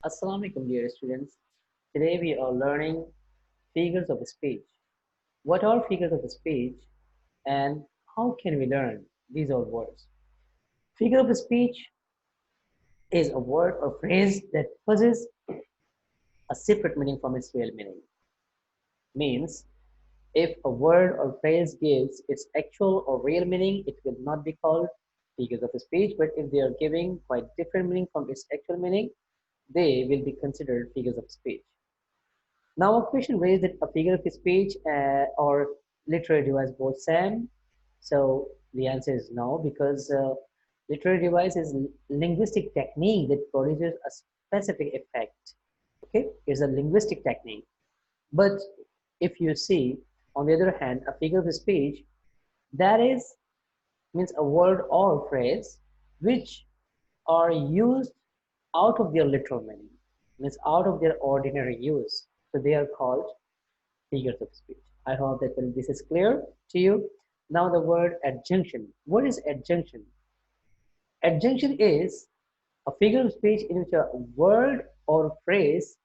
Assalamu alaikum, dear students. Today we are learning figures of speech. What are figures of speech and how can we learn these are words? Figure of speech is a word or phrase that possesses a separate meaning from its real meaning. Means if a word or phrase gives its actual or real meaning, it will not be called figures of speech. But if they are giving quite different meaning from its actual meaning, they will be considered figures of speech. Now, a question raised that a figure of speech or literary device both same. So the answer is no, because literary device is linguistic technique that produces a specific effect. Okay, it's a linguistic technique. But if you see, on the other hand, a figure of speech, that is means a word or phrase which are used out of their literal meaning, means out of their ordinary use. So they are called figures of speech. I hope that this is clear to you. Now the word adjunction. What is adjunction? Adjunction is a figure of speech in which a word or phrase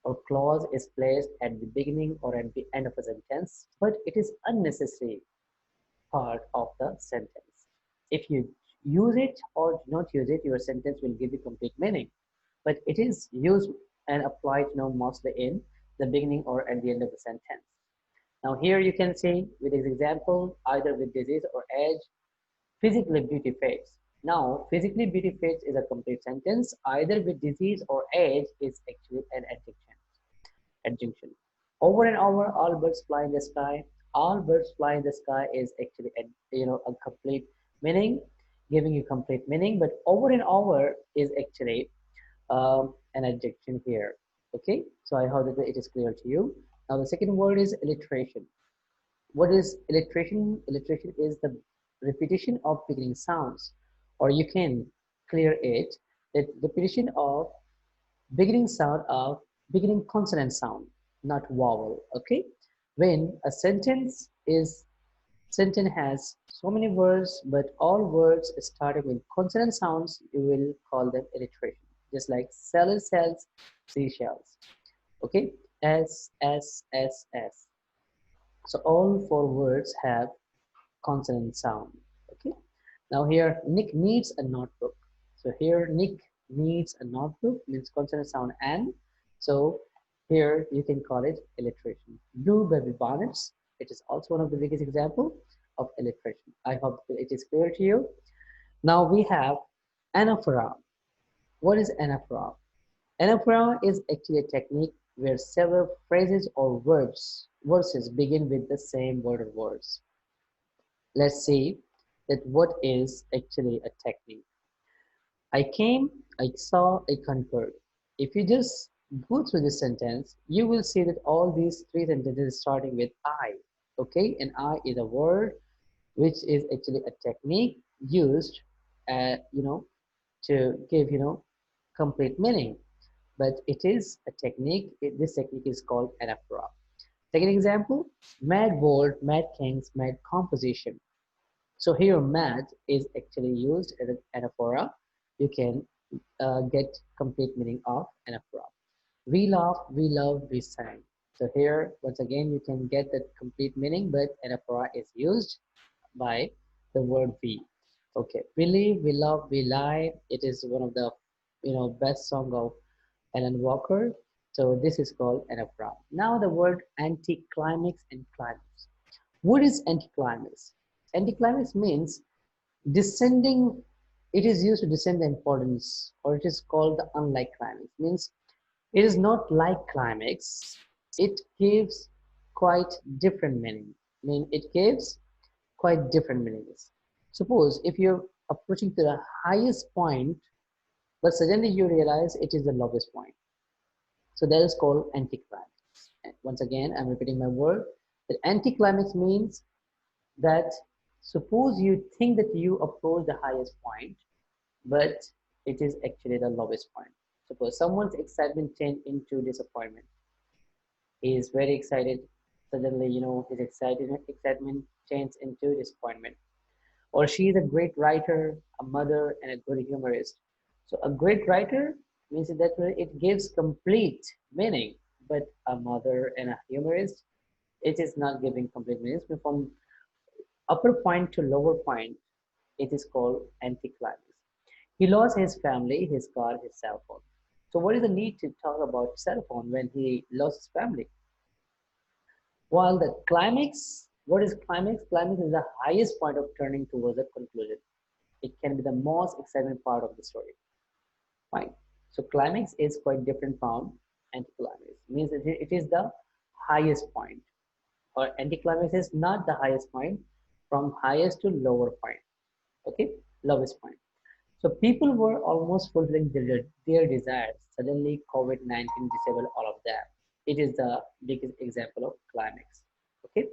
or clause is placed at the beginning or at the end of a sentence, but it is unnecessary part of the sentence. If you use it or do not use it, your sentence will give you complete meaning. But it is used and applied mostly in the beginning or at the end of the sentence. Now here you can see with this example, either with disease or age, physically beauty fades. Now physically beauty fades is a complete sentence. Either with disease or age is actually an adjunction. Adjunction. Over and over, all birds fly in the sky. All birds fly in the sky is actually a complete meaning, giving you complete meaning. But over and over is actually an adjunction here. Okay, so I hope that it is clear to you. Now the second word is alliteration. What is alliteration? Alliteration is the repetition of beginning sounds, or you can clear it that repetition of beginning sound of beginning consonant sound, not vowel. Okay, when a sentence has so many words, but all words starting with consonant sounds, you will call them alliteration. Just like seller sells seashells. Okay, S. So all four words have consonant sound. Okay. Now here Nick needs a notebook. So here Nick needs a notebook means consonant sound N. So here you can call it alliteration. Blue baby bonnets. It is also one of the biggest example of alliteration. I hope it is clear to you. Now we have anaphora. What is anaphora? Anaphora is actually a technique where several phrases or verses begin with the same word or words. Let's see that what is actually a technique. I came, I saw, I conquered. If you just go through this sentence, you will see that all these three sentences starting with I. Okay, and I is a word which is actually a technique used, to give complete meaning. But it is a technique. This technique is called anaphora. Second example: mad world, mad kings, mad composition. So here mad is actually used as an anaphora. You can get complete meaning of anaphora. We laugh, we love, we sang. So here once again you can get the complete meaning, but anaphora is used by the word we. Okay, we live, we love, we lie. It is one of the best song of Alan Walker. So this is called anaphora. Now the word anticlimax and climax. What is anticlimax? Anticlimax means descending. It is used to descend the importance, or it is called the unlike climax. Means it is not like climax. It gives quite different meaning. I mean, it gives quite different meanings. Suppose if you're approaching to the highest point, but suddenly you realize it is the lowest point. So that is called anticlimax. And once again, I'm repeating my word. That anticlimax means that suppose you think that you approach the highest point, but it is actually the lowest point. Suppose someone's excitement turned into disappointment. He is very excited. Suddenly, his excitement turns into disappointment. Or she is a great writer, a mother, and a good humorist. So a great writer means that it gives complete meaning. But a mother and a humorist, it is not giving complete meaning. So from upper point to lower point, it is called anticlimax. He lost his family, his car, his cell phone. So what is the need to talk about cell phone when he lost his family? While the climax, what is climax? Climax is the highest point of turning towards a conclusion. It can be the most exciting part of the story. Fine. So climax is quite different from anticlimax. Means it is the highest point, or anticlimax is not the highest point, from highest to lower point. Okay, lowest point. So people were almost fulfilling their desires. Suddenly, COVID-19 disabled all of them. It is the biggest example of climax. Okay,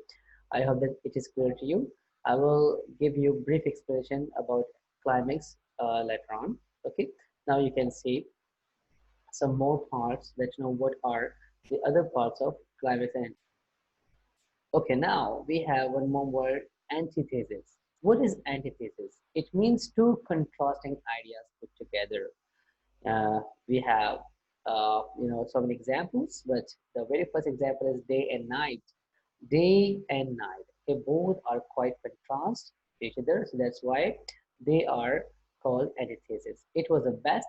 I hope that it is clear to you. I will give you brief explanation about climax later on. Okay, now you can see some more parts that you know what are the other parts of climax and okay, now we have one more word, antithesis. What is antithesis? It means two contrasting ideas put together. We have, so many examples, but the very first example is day and night. Day and night, they both are quite contrast to each other, so that's why they are called antithesis. It was the best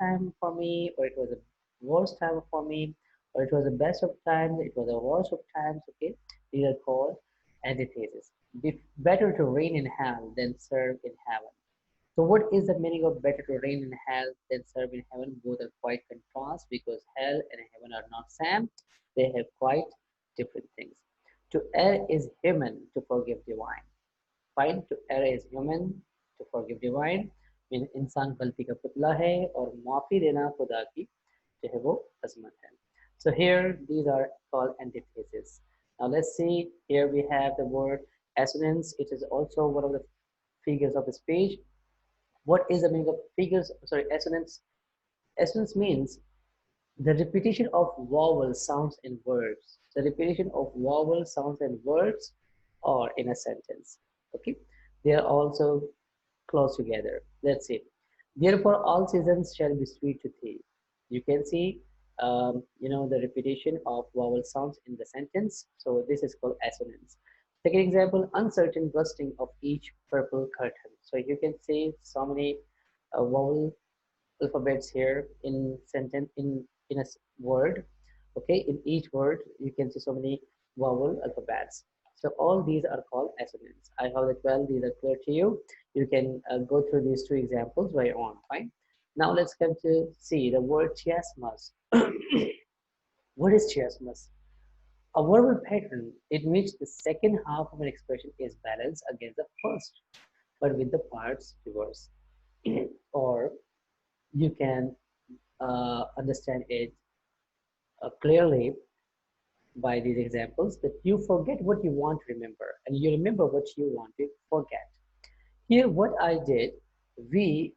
time for me, or it was the worst time for me, or it was the best of times, it was the worst of times. Okay, these are called antithesis. Better to reign in hell than serve in heaven. So what is the meaning of better to reign in hell than serve in heaven? Both are quite contrast because hell and heaven are not same. They have quite different things. To err is human, to forgive divine. Fine, to err is human, to forgive divine. Mean इंसान गलती का पुतला है और माफी देना खुदा की जो है वो अजमत है. So here these are called antitheses. Now let's see. Here we have the word assonance. It is also one of the figures of speech. What is the meaning of figures? Sorry, assonance. Assonance means the repetition of vowel sounds in words. The repetition of vowel sounds in words or in a sentence. Okay, they are also close together. Let's see. Therefore, all seasons shall be sweet to thee. You can see, the repetition of vowel sounds in the sentence. So this is called assonance. Second example, uncertain bursting of each purple curtain. So you can see so many vowel alphabets here in sentence in a word. Okay, in each word you can see so many vowel alphabets. So all these are called assonance. I hope that well these are clear to you. You can go through these two examples by on. Fine. Now let's come to see the word chiasmus. What is chiasmus? A verbal pattern in which the second half of an expression is balanced against the first, but with the parts reversed. Or you can understand it clearly by these examples that you forget what you want to remember and you remember what you want to forget. Here, what I did, we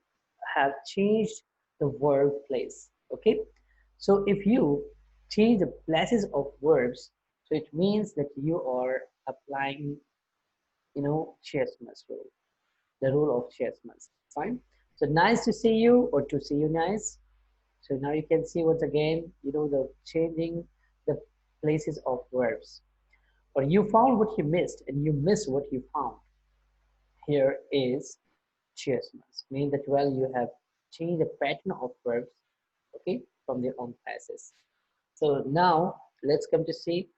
have changed the verb place. Okay, so if you change the places of verbs, so it means that you are applying, Chiasmus rule, the rule of Chiasmus. Fine. So nice to see you or to see you nice. So now you can see once again, the changing the places of verbs. Or you found what you missed and you missed what you found. Here is chiasmus, meaning that well you have changed the pattern of verbs, okay, from their own places. So now let's come to see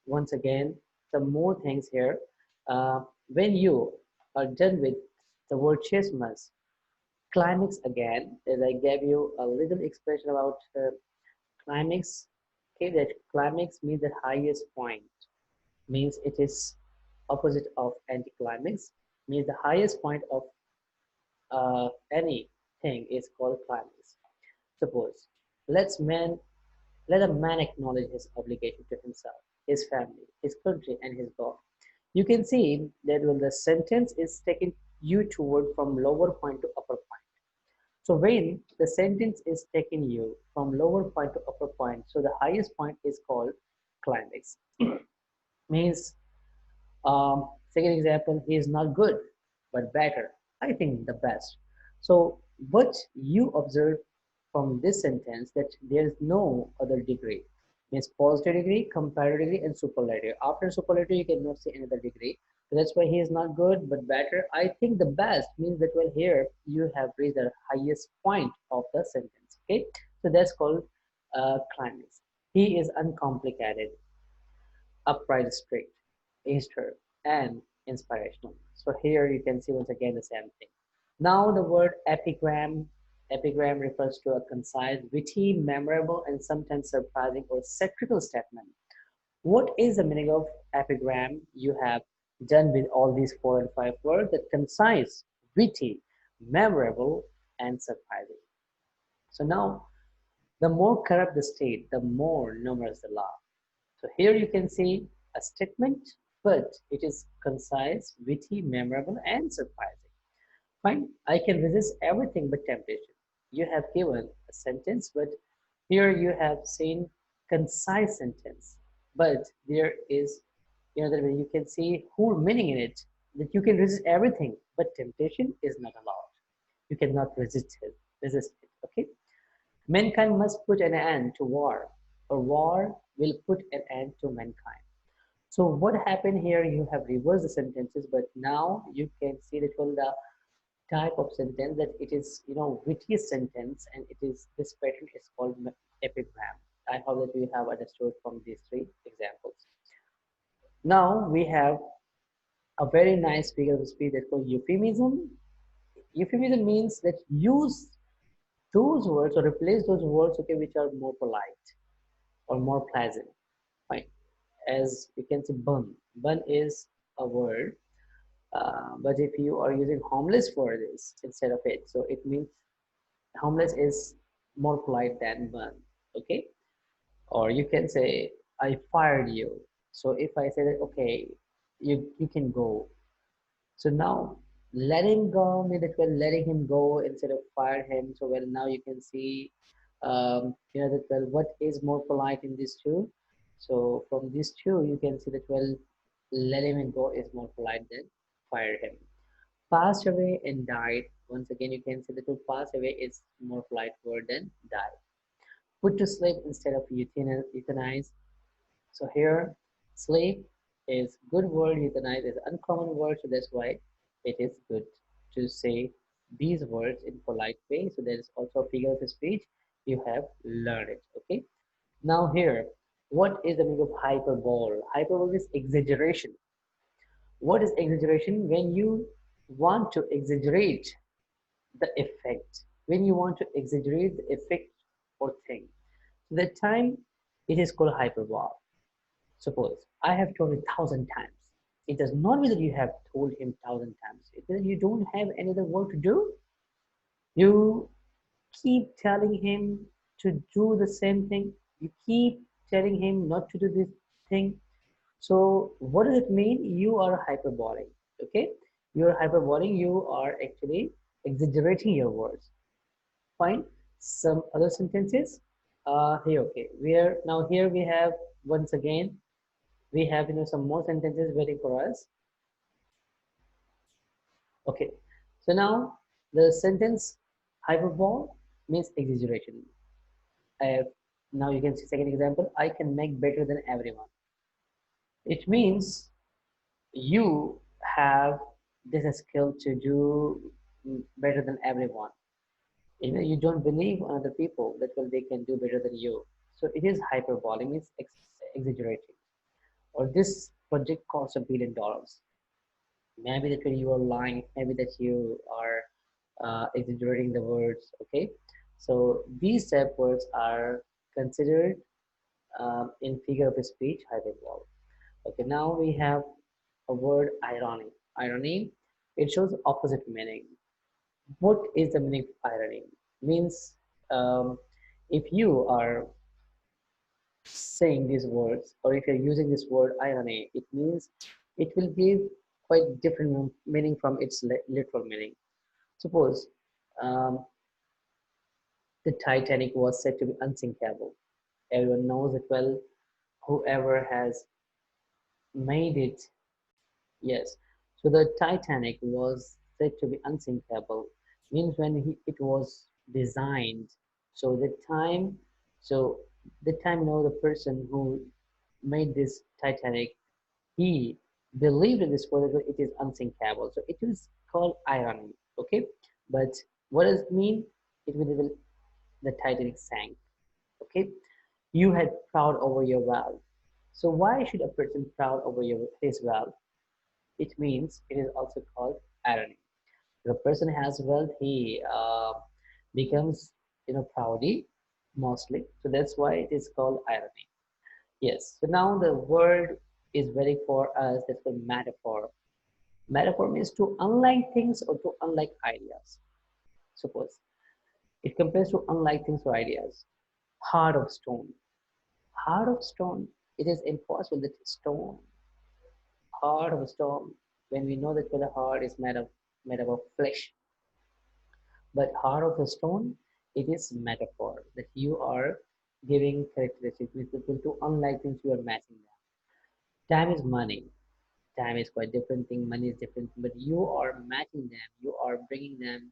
once again some more things here. When you are done with the word chiasmus, climax again, as I gave you a little expression about climax. Okay, that climax means the highest point, means it is opposite of anticlimax, means the highest point of anything is called climax. Suppose let's man let a man acknowledge his obligation to himself, his family, his country, and his God. You can see that when the sentence is taking you toward from lower point to upper point. So when the sentence is taking you from lower point to upper point, so the highest point is called climax. Means second example, he is not good, but better. I think the best. So But you observe from this sentence that there is no other degree. Means positive degree, comparative degree, and superlative. After superlative, you cannot say another degree. So that's why he is not good, but better. I think the best means that well here you have reached the highest point of the sentence. Okay, so that's called climax. He is uncomplicated, upright, strict, Easter, and inspirational. So here you can see once again the same thing. Now the word epigram. Epigram refers to a concise, witty, memorable, and sometimes surprising or satirical statement. What is the meaning of epigram? You have done with all these 4 and 5 words: that concise, witty, memorable, and surprising. So now, the more corrupt the state, the more numerous the law. So here you can see a statement, but it is concise, witty, memorable, and surprising. Fine, I can resist everything but temptation. You have given a sentence, but here you have seen concise sentence, but there is, that you can see whole meaning in it, that you can resist everything, but temptation is not allowed. You cannot resist it. Okay. Mankind must put an end to war, or war will put an end to mankind. So what happened here? You have reversed the sentences, but now you can see that well the type of sentence that it is, witty sentence, and it is this pattern is called epigram. I hope that we have understood from these 3 examples. Now we have a very nice figure of speech that called euphemism. Euphemism means that use those words or replace those words, okay, which are more polite or more pleasant. Fine. As you can see, bun. Bun is a word, but if you are using homeless for this instead of it, so it means homeless is more polite than bun. Okay. Or you can say, I fired you. So if I say that, okay, you can go. So now letting go means that we're letting him go instead of fire him. So well now you can see that well what is more polite in these two. So from these two you can see that well letting him go is more polite than fire him. Passed away and died. Once again you can see that to pass away is more polite word than die. Put to sleep instead of euthanize. So here, sleep is good word, euthanize is uncommon word, so that's why it is good to say these words in polite way. So there is also a figure of speech. You have learned it. Okay. Now here, what is the meaning of hyperbole? Hyperbole is exaggeration. What is exaggeration? When you want to exaggerate the effect, when you want to exaggerate the effect or thing, so that time it is called hyperbole. Suppose I have told it 1,000 times. It does not mean that you have told him 1,000 times. It means you don't have any other work to do. You keep telling him to do the same thing. You keep telling him not to do this thing. So what does it mean? You are hyperbolic. Okay? You are hyperbolic. You are actually exaggerating your words. Fine. Some other sentences. Here, okay. Here we have once again we have some more sentences waiting for us. Okay, so now the sentence hyperbole means exaggeration. Now you can see second example, I can make better than everyone. It means you have this skill to do better than everyone. You don't believe on other people that well they can do better than you. So it is hyperbole, means exaggerating. Or this project costs $1 billion. Maybe that you are lying, maybe that you are exaggerating the words. Okay, so these type words are considered in figure of speech hyperbole. Okay, now we have a word irony. Irony, it shows opposite meaning. What is the meaning of irony? Means if you are saying these words, or if you're using this word irony, it means it will give quite different meaning from its literal meaning. Suppose um, the Titanic was said to be unsinkable. Everyone knows it well. Whoever has made it, yes. So the Titanic was said to be unsinkable. means when it was designed. So the time, so the time, the person who made this Titanic, he believed in this word that it is unsinkable. So it is called irony. Okay, but what does it mean? It will the Titanic sank. Okay, you had proud over your wealth. So why should a person proud over his wealth? It means it is also called irony. If a person has wealth, he becomes proudy mostly. So that's why it is called irony. Yes. So now the word is very for us. That's called metaphor. Metaphor means to unlike things or to unlike ideas. Suppose it compares to unlike things or ideas. Heart of stone. Heart of stone. It is impossible that stone, heart of stone, when we know that the heart is made up of flesh, but heart of a stone, it is metaphor that you are giving characteristics with people to unlike things you are matching them. Time is money. Time is quite different thing. Money is different, but you are matching them. You are bringing them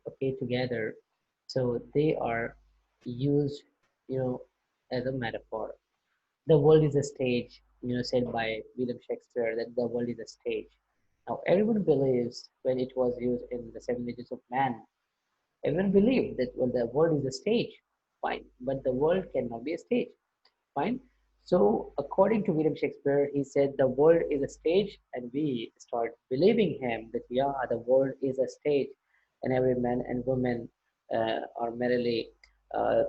okay together, so they are used, you know, as a metaphor. The world is a stage, said by William Shakespeare that the world is a stage. Now, everyone believes when it was used in the Seven Ages of Man, everyone believed that well, the world is a stage. Fine, but the world cannot be a stage. Fine. So, according to William Shakespeare, he said the world is a stage, and we start believing him that yeah, the world is a stage, and every man and woman are merely uh,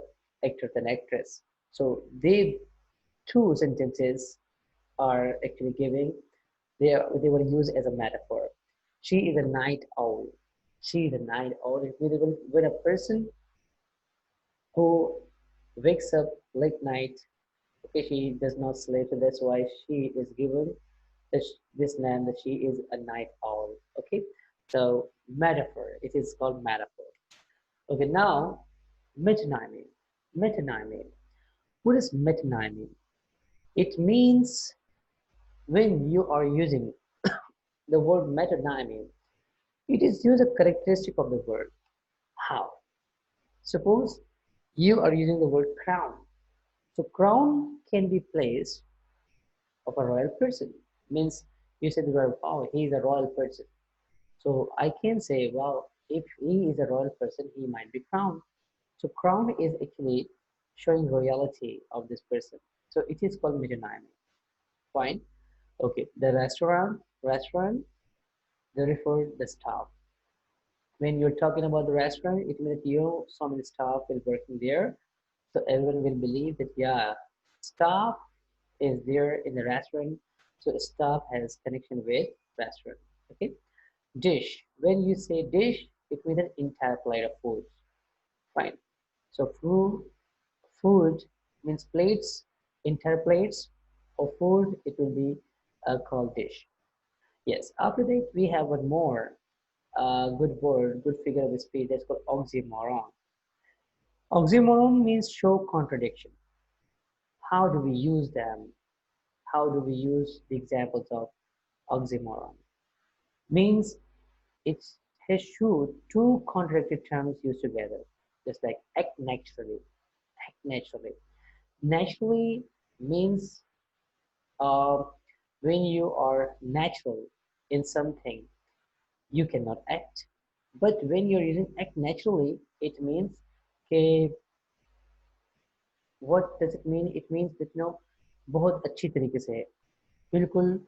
actors and actress. So, they two sentences are actually giving, they were used as a metaphor. She is a night owl. She is a night owl. When a person who wakes up late night, okay, she does not sleep, so that's why she is given this name that she is a night owl. Okay, so metaphor. It is called metaphor. Okay, now metonymy. Metonymy. What is metonymy? It means when you are using the word metonymy, it is used a characteristic of the word. How? Suppose you are using the word crown. So crown can be placed of a royal person. Means you said, well, oh, he is a royal person. So I can say, well, if he is a royal person, he might be crowned. So crown is actually showing royalty of this person. So it is called metonymy. Fine. Okay. The restaurant, they refer the staff. When you're talking about the restaurant, it means so many staff will working there. So everyone will believe that yeah, staff is there in the restaurant. So staff has connection with restaurant. Okay. Dish. When you say dish, it means an entire plate of food. Fine. So food means plates, entire plates of food. It will be called dish. Yes. After that, we have one more good word, good figure of speech. That's called oxymoron. Oxymoron means show contradiction. How do we use them? How do we use the examples of oxymoron? Means it has two contradictory terms used together, just like act naturally. Act naturally. Naturally means uh, when you are natural in something, you cannot act. But when you're using act naturally, it means okay, what does it mean? It means that बहुत अच्छी तरीके से है, बिल्कुल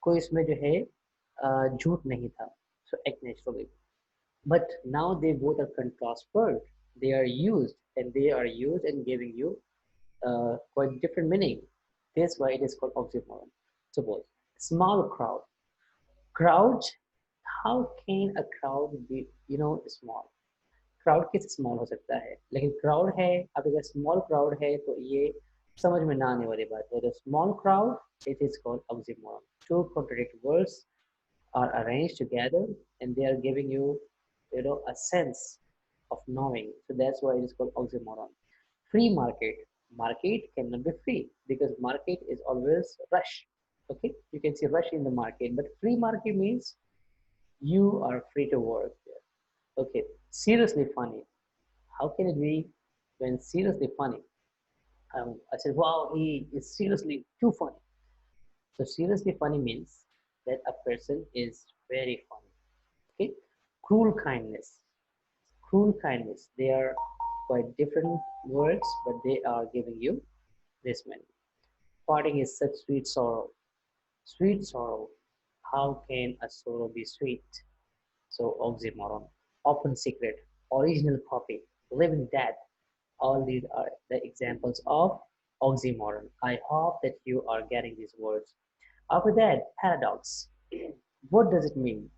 कोई इसमें जो है झूठ नहीं था. So act naturally. But now they both are contrast words. They are used and giving you quite different meaning. That's why it is called oxymoron. Suppose small crowd. Crowd. How can a crowd be small? Crowd किस small हो सकता है, लेकिन crowd है. अब अगर small crowd है तो ये समझ में ना आने वाली बात है. तो small crowd it is called oxymoron. Two contradictory words are arranged together and they are giving you a sense of knowing. So that's why it is called oxymoron. Free market. Market cannot be free because market is always rush. Okay, you can see rush in the market, but free market means you are free to work there. Okay, seriously funny. How can it be when seriously funny? I said, wow, he is seriously too funny. So seriously funny means that a person is very funny. Okay, cruel kindness. Cruel kindness. They are quite different words, but they are giving you this meaning. Parting is such sweet sorrow. Sweet sorrow. How can a sorrow be sweet? So oxymoron. Open secret. Original copy. Living dead. All these are the examples of oxymoron. I hope that you are getting these words. After that, paradox. What does it mean?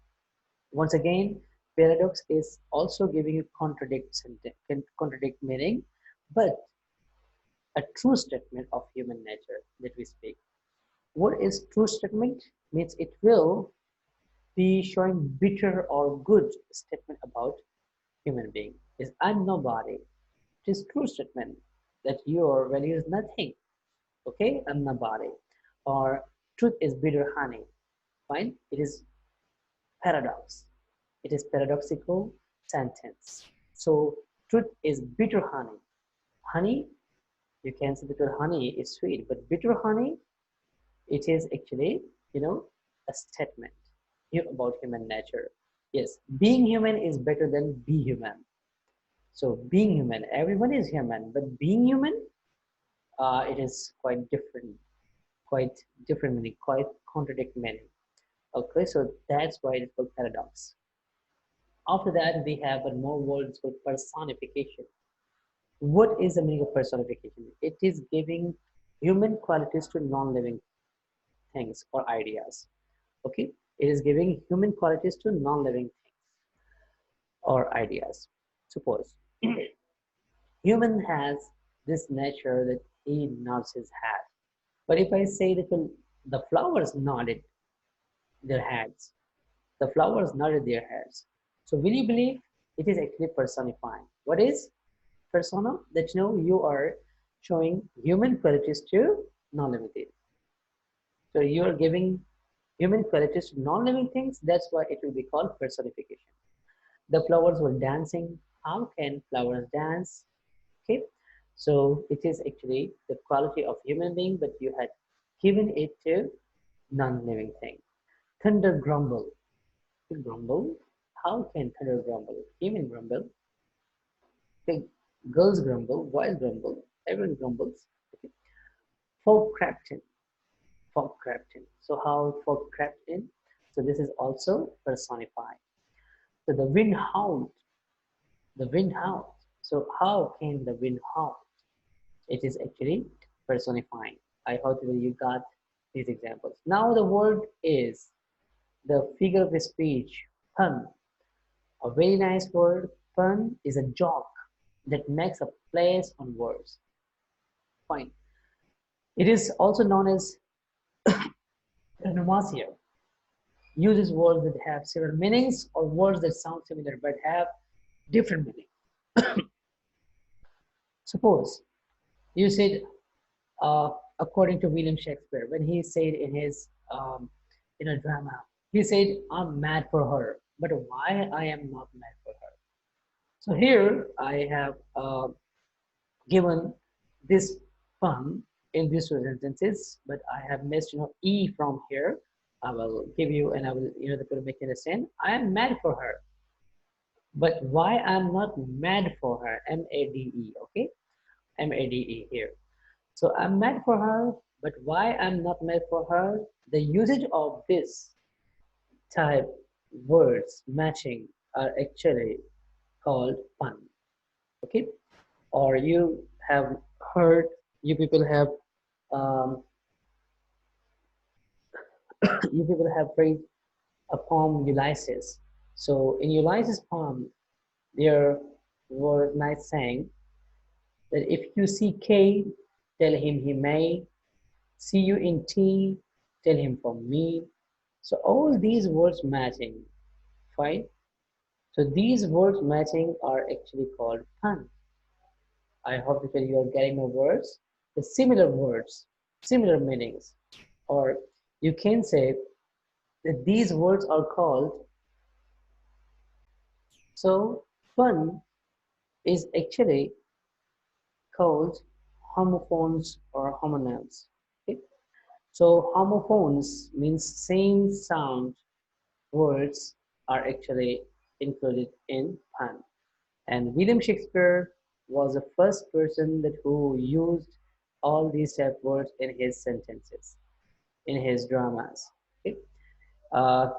Once again, paradox is also giving you contradict meaning, but a true statement of human nature that we speak. What is true statement? Means it will be showing bitter or good statement about human being. Is I'm nobody. It is true statement that your value is nothing. Okay, I'm nobody. Or truth is bitter honey. Fine. It is paradox. It is paradoxical sentence. So truth is bitter honey. Honey, you can say that honey is sweet, but bitter honey, it is actually, a statement about human nature. Yes, being human is better than be human. So being human, everyone is human, but being human, it is quite different meaning, quite contradict meaning. Okay, so that's why it's called paradox. After that, we have one more word called personification. What is the meaning of personification? It is giving human qualities to non-living things or ideas. Okay, it is giving human qualities to non-living things or ideas. Suppose human has this nature that he nods his head. But if I say that the flowers nodded their heads, the flowers nodded their heads. So will you believe it is actually personifying? What is persona? That you are showing human qualities to non-living things. So you are giving human qualities to non-living things. That's why it will be called personification. The flowers were dancing. How can flowers dance? Okay, so it is actually the quality of human being, but you had given it to non-living thing. Thunder grumble. Grumble. How can thunder grumble? Human grumble. Okay. Girls grumble. Boys grumble. Everyone grumbles. Okay. Folk crept in. Folk crept in. So how folk crept in? So this is also personified. So the wind howled. The wind howled. So how can the wind howl? It is actually personifying. I hope that you got these examples. Now the word is the figure of speech, pun. A very nice word. Pun is a joke that makes a place on words. Fine. It is also known as nasir. Uses words that have several meanings or words that sound similar but have different meaning. Suppose you said, according to William Shakespeare, when he said in his drama, he said, "I'm mad for her," but why I am not mad for her? So here I have given this pun in these two sentences, but I have missed e from here. I will give you, and I will to make you understand. I am mad for her, but why I'm not mad for her? M-A-D-E, okay? M-A-D-E here. So I'm mad for her, but why I'm not mad for her? The usage of this type words matching are actually called pun. Okay, or you have heard, you people have um, you people have read a poem Ulysses. So in Ulysses poem, there were nice saying that if you see K, tell him he may. See you in T, tell him from me. So all these words matching, fine. So these words matching are actually called pun. I hope that you are getting my words. The similar words, similar meanings, or you can say that these words are called So fun is actually called homophones or homonyms. Okay? So homophones means same sound words are actually included in pun. And William Shakespeare was the first person that who used all these type words in his sentences, in his dramas. Okay?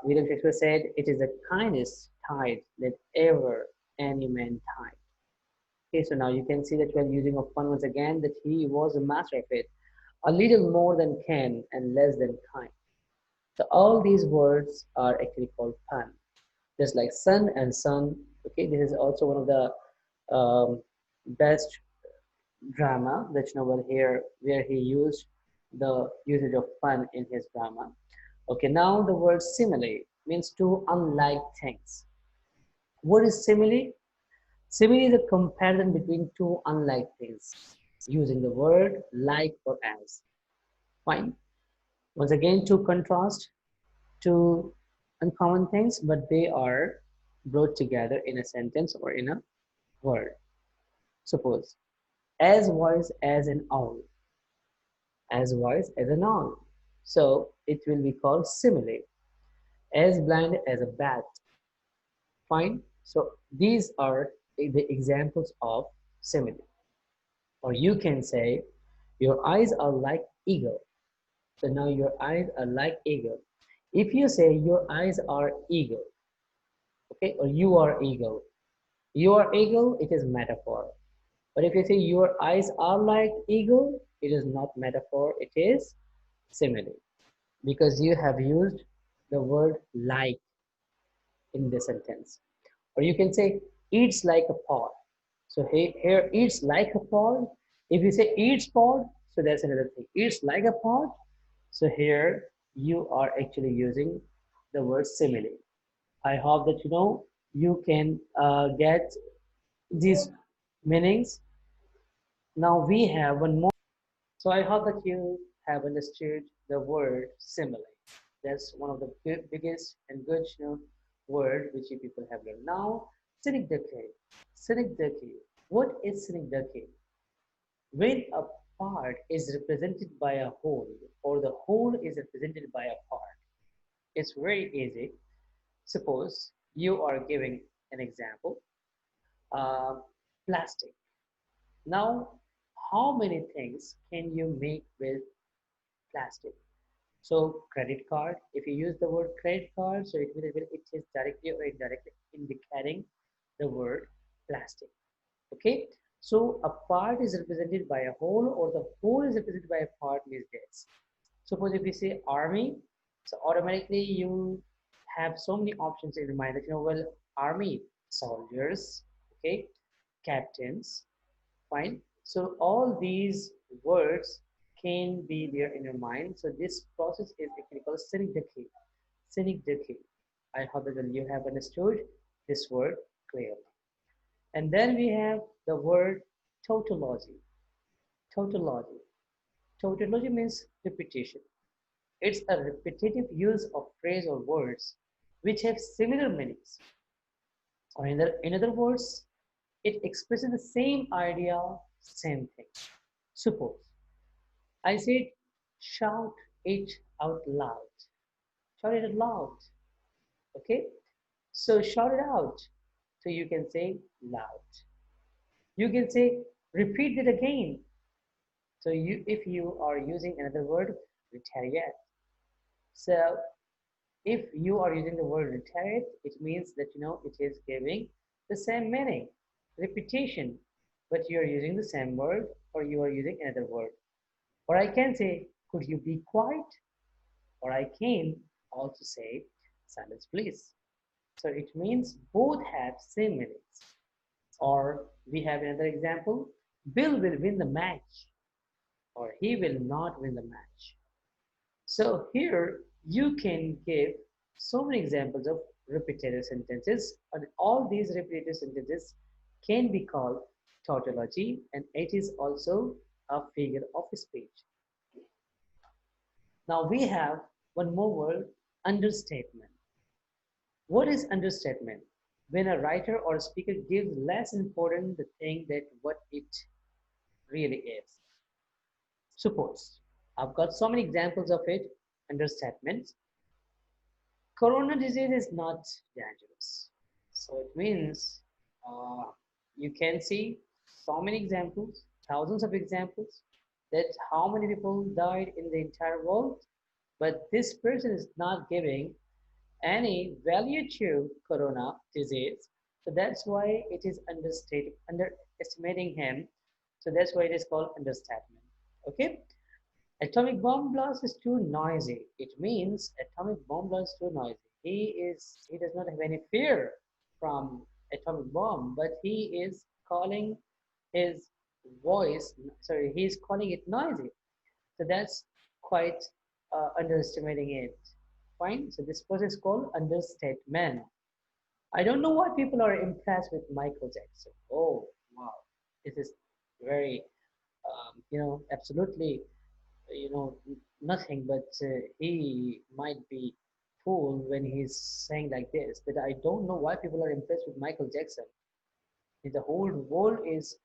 William Shakespeare said, "It is the kindest tide that ever any man tied." Okay, so now you can see that we are using of pun once again, that he was a master of it. A little more than can and less than kind. So all these words are actually called pun. Just like sun and sun. Okay, this is also one of the best drama, Rich novel here, where he used the usage of pun in his drama. Okay, now the word simile means two unlike things. What is simile? Simile is a comparison between two unlike things using the word like or as. Fine. Once again, two contrast, two uncommon things, but they are brought together in a sentence or in a word. Suppose, as wise as an owl, as wise as an owl. So it will be called simile. As blind as a bat. Fine. So these are the examples of simile. Or you can say, your eyes are like eagle. So now your eyes are like eagle. If you say your eyes are eagle, okay, or you are eagle, it is metaphor. But if you say your eyes are like eagle, it is not metaphor, it is simile. Because you have used the word like in the sentence. Or you can say eats like a pod. So here eats like a pod. If you say eats pod, so that's another thing. Eats like a pod. So here you are actually using the word simile. I hope that you can get these meanings. Now we have one more. So I hope that you have understood the word simile. That's one of the biggest and good word which you people have learned. Now, synecdoche. Synecdoche. What is synecdoche? When a part is represented by a whole, or the whole is represented by a part, it's very easy. Suppose you are giving an example, uh, plastic. Now, how many things can you make with plastic? So credit card, if you use the word credit card, so it is directly or indirectly indicating the word plastic. Okay, so a part is represented by a whole, or the whole is represented by a part means this. Suppose if we say army, so automatically you have so many options in your mind that well, army, soldiers, okay, captains, fine. So all these words can be there in your mind. So this process is actually called synecdoche. Synecdoche. I hope that you have understood this word clearly. And then we have the word tautology. Tautology. Tautology means repetition. It's a repetitive use of phrase or words which have similar meanings. Or in other words, it expresses the same idea, same thing. Suppose I said, shout it out loud. Shout it out loud. Okay? So shout it out. So you can say loud. You can say repeat it again. So if you are using another word, retaliate. So if you are using the word retaliate, it means that it is giving the same meaning, repetition, but you are using the same word or you are using another word. Or I can say, could you be quiet? Or I can also say silence please. So it means both have same meanings. Or we have another example, Bill will win the match or he will not win the match. So here you can give so many examples of repetitive sentences, and all these repetitive sentences can be called tautology, and it is also a figure of speech. Now we have one more word, understatement. What is understatement? when a writer or a speaker gives less important the thing that what it really is. Suppose I've got so many examples of it under statements. Corona disease is not dangerous. So it means uh, you can see so many examples, thousands of examples, that how many people died in the entire world, but this person is not giving any value to corona disease. So that's why it is underestimating him. So that's why it is called understatement. Okay. Atomic bomb blast is too noisy. It means atomic bomb blast is too noisy. He does not have any fear from atomic bomb, but he is calling his voice, sorry, he is calling it noisy. So that's quite underestimating it. Fine. So this process is called understatement. I don't know why people are impressed with Michael Jackson. Oh, wow. This is very, absolutely, nothing, but he might be fooled when he's saying like this. But I don't know why people are impressed with Michael Jackson. The whole world is,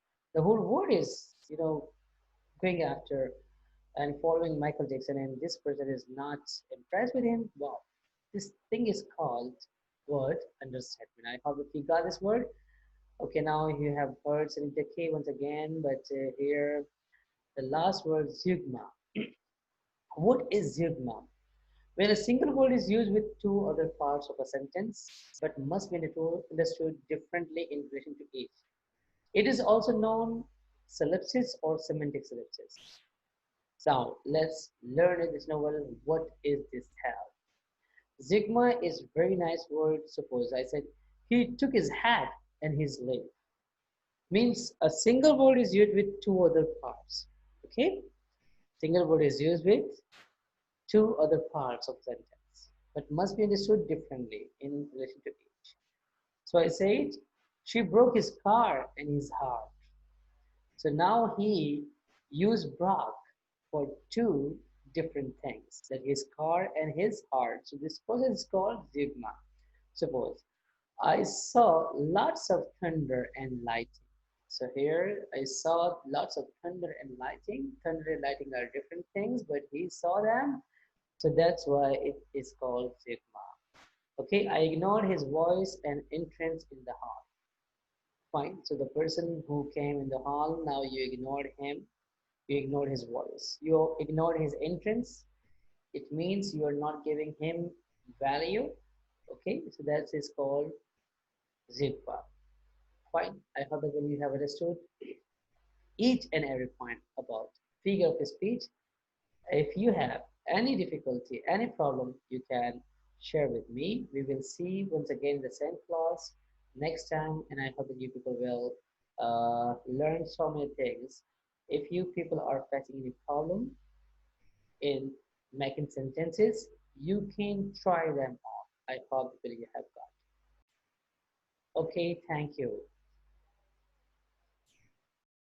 going after and following Michael Jackson, and this person is not impressed with him. Wow, this thing is called word understatement. I hope if you got this word. Okay, now you have heard Selecta K once again, but here the last word zeugma. What is zeugma? When a single word is used with two other parts of a sentence, but must be understood differently in relation to each. It is also known solipsis or semantic solipsis. Now, let's learn in this novel what is this hell. Zigma is very nice word. Suppose I said he took his hat and his leave. Means a single word is used with two other parts. Okay? Single word is used with two other parts of sentence, but must be understood differently in relation to each. So I said she broke his car and his heart. So now he used broke for two different things, that his car and his heart. So this process is called zigma. Suppose I saw lots of thunder and lightning. So here I saw lots of thunder and lightning. Thunder and lightning are different things, but he saw them. So that's why it is called zigma. Okay, I ignored his voice and entrance in the hall. Fine. So the person who came in the hall, now you ignored him. You ignored his voice. You ignored his entrance. It means you are not giving him value. Okay, so that is called zigma. Fine. I hope that you have understood each and every point about figure of speech. If you have any difficulty, any problem, you can share with me. We will see once again in the same class next time, and I hope that you people will learn so many things. If you people are facing any problem in making sentences, you can try them all. I hope that you have got. Okay, thank you.